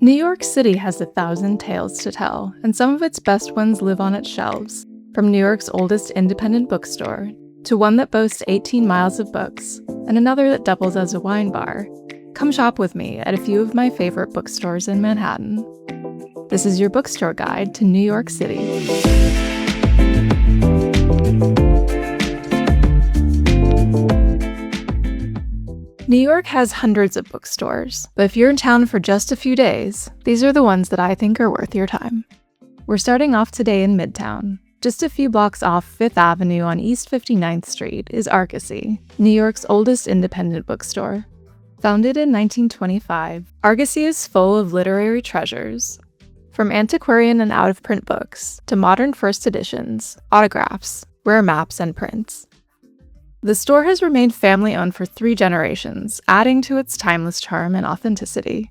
New York City has 1,000 tales to tell, and some of its best ones live on its shelves, from New York's oldest independent bookstore to one that boasts 18 miles of books, and another that doubles as a wine bar. Come shop with me at a few of my favorite bookstores in Manhattan. This is your bookstore guide to New York City. New York has hundreds of bookstores, but if you're in town for just a few days, these are the ones that I think are worth your time. We're starting off today in Midtown. Just a few blocks off Fifth Avenue on East 59th Street is Argosy, New York's oldest independent bookstore. Founded in 1925, Argosy is full of literary treasures. From antiquarian and out-of-print books to modern first editions, autographs, rare maps, and prints. The store has remained family-owned for 3 generations, adding to its timeless charm and authenticity.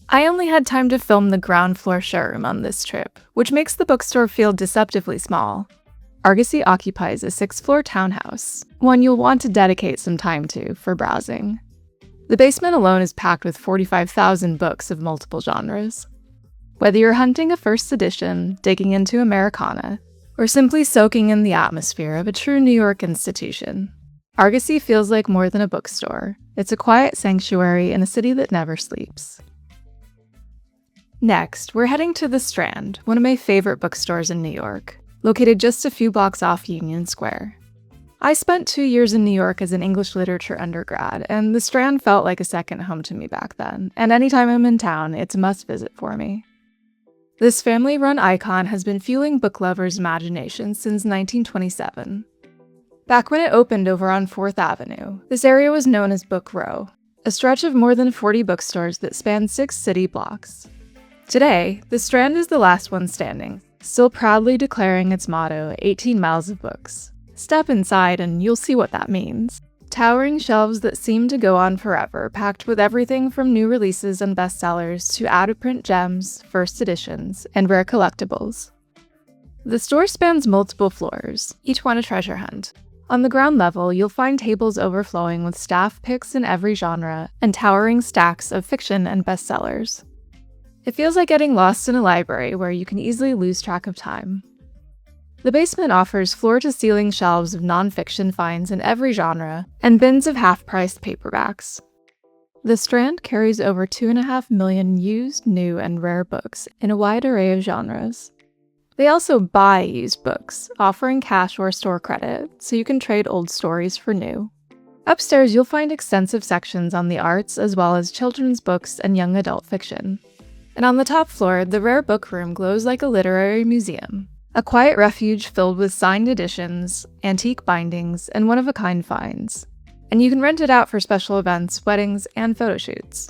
I only had time to film the ground floor showroom on this trip, which makes the bookstore feel deceptively small. Argosy occupies a 6th-floor townhouse, one you'll want to dedicate some time to for browsing. The basement alone is packed with 45,000 books of multiple genres. Whether you're hunting a first edition, digging into Americana, or simply soaking in the atmosphere of a true New York institution, Argosy feels like more than a bookstore. It's a quiet sanctuary in a city that never sleeps. Next, we're heading to the Strand, one of my favorite bookstores in New York, located just a few blocks off Union Square. I spent 2 years in New York as an English literature undergrad, and the Strand felt like a second home to me back then, and anytime I'm in town, it's a must-visit for me. This family-run icon has been fueling book lovers' imaginations since 1927. Back when it opened over on 4th Avenue, this area was known as Book Row, a stretch of more than 40 bookstores that spanned 6 city blocks. Today, the Strand is the last one standing, still proudly declaring its motto, 18 miles of books. Step inside and you'll see what that means. Towering shelves that seem to go on forever, packed with everything from new releases and bestsellers to out-of-print gems, first editions, and rare collectibles. The store spans multiple floors, each one a treasure hunt. On the ground level, you'll find tables overflowing with staff picks in every genre and towering stacks of fiction and bestsellers. It feels like getting lost in a library where you can easily lose track of time. The basement offers floor-to-ceiling shelves of nonfiction finds in every genre and bins of half-priced paperbacks. The Strand carries over 2.5 million used, new, and rare books in a wide array of genres. They also buy used books, offering cash or store credit, so you can trade old stories for new. Upstairs, you'll find extensive sections on the arts as well as children's books and young adult fiction. And on the top floor, the rare book room glows like a literary museum. A quiet refuge filled with signed editions, antique bindings, and one-of-a-kind finds. And you can rent it out for special events, weddings, and photo shoots.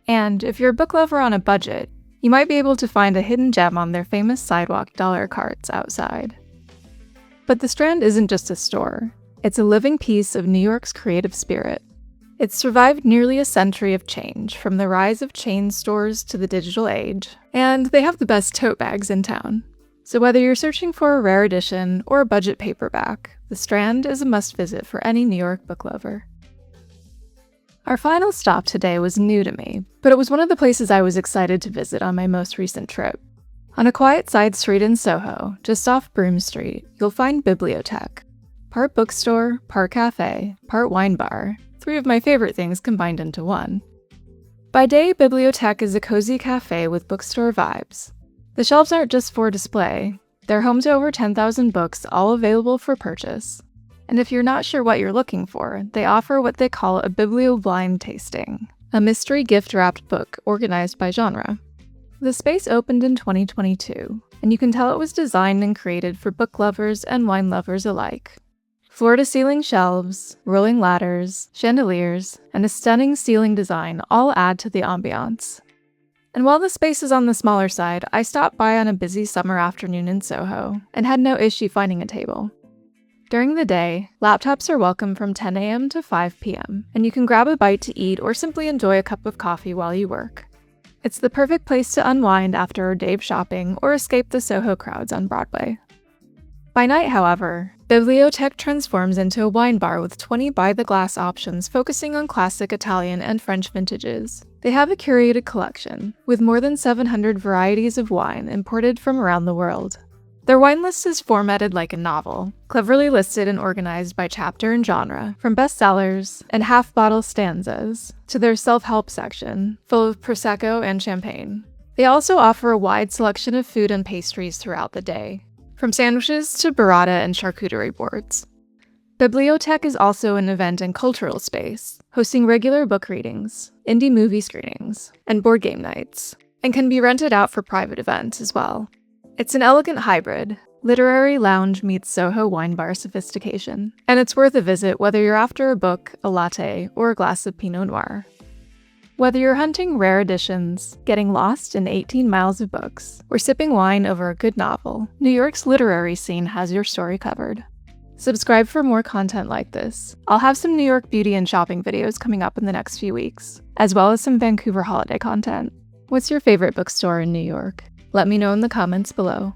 And if you're a book lover on a budget, you might be able to find a hidden gem on their famous sidewalk dollar carts outside. But the Strand isn't just a store. It's a living piece of New York's creative spirit. It's survived nearly a century of change, from the rise of chain stores to the digital age, and they have the best tote bags in town. So whether you're searching for a rare edition or a budget paperback, the Strand is a must-visit for any New York book lover. Our final stop today was new to me, but it was one of the places I was excited to visit on my most recent trip. On a quiet side street in SoHo, just off Broome Street, you'll find Bibliothèque. Part bookstore, part cafe, part wine bar, 3 of my favorite things combined into one. By day, Bibliothèque is a cozy cafe with bookstore vibes. The shelves aren't just for display, they're home to over 10,000 books, all available for purchase. And if you're not sure what you're looking for, they offer what they call a biblio-blind tasting, a mystery gift-wrapped book organized by genre. The space opened in 2022, and you can tell it was designed and created for book lovers and wine lovers alike. Floor-to-ceiling shelves, rolling ladders, chandeliers, and a stunning ceiling design all add to the ambiance. And while the space is on the smaller side, I stopped by on a busy summer afternoon in SoHo and had no issue finding a table. During the day, laptops are welcome from 10 a.m. to 5 p.m., and you can grab a bite to eat or simply enjoy a cup of coffee while you work. It's the perfect place to unwind after a day of shopping or escape the SoHo crowds on Broadway. By night, however, Bibliothèque transforms into a wine bar with 20 by-the-glass options focusing on classic Italian and French vintages. They have a curated collection, with more than 700 varieties of wine imported from around the world. Their wine list is formatted like a novel, cleverly listed and organized by chapter and genre, from bestsellers and half-bottle stanzas to their self-help section, full of Prosecco and champagne. They also offer a wide selection of food and pastries throughout the day, from sandwiches to burrata and charcuterie boards. Bibliothèque is also an event and cultural space, hosting regular book readings, indie movie screenings, and board game nights, and can be rented out for private events as well. It's an elegant hybrid, literary lounge meets SoHo wine bar sophistication, and it's worth a visit whether you're after a book, a latte, or a glass of Pinot Noir. Whether you're hunting rare editions, getting lost in 18 miles of books, or sipping wine over a good novel, New York's literary scene has your story covered. Subscribe for more content like this. I'll have some New York beauty and shopping videos coming up in the next few weeks, as well as some Vancouver holiday content. What's your favorite bookstore in New York? Let me know in the comments below.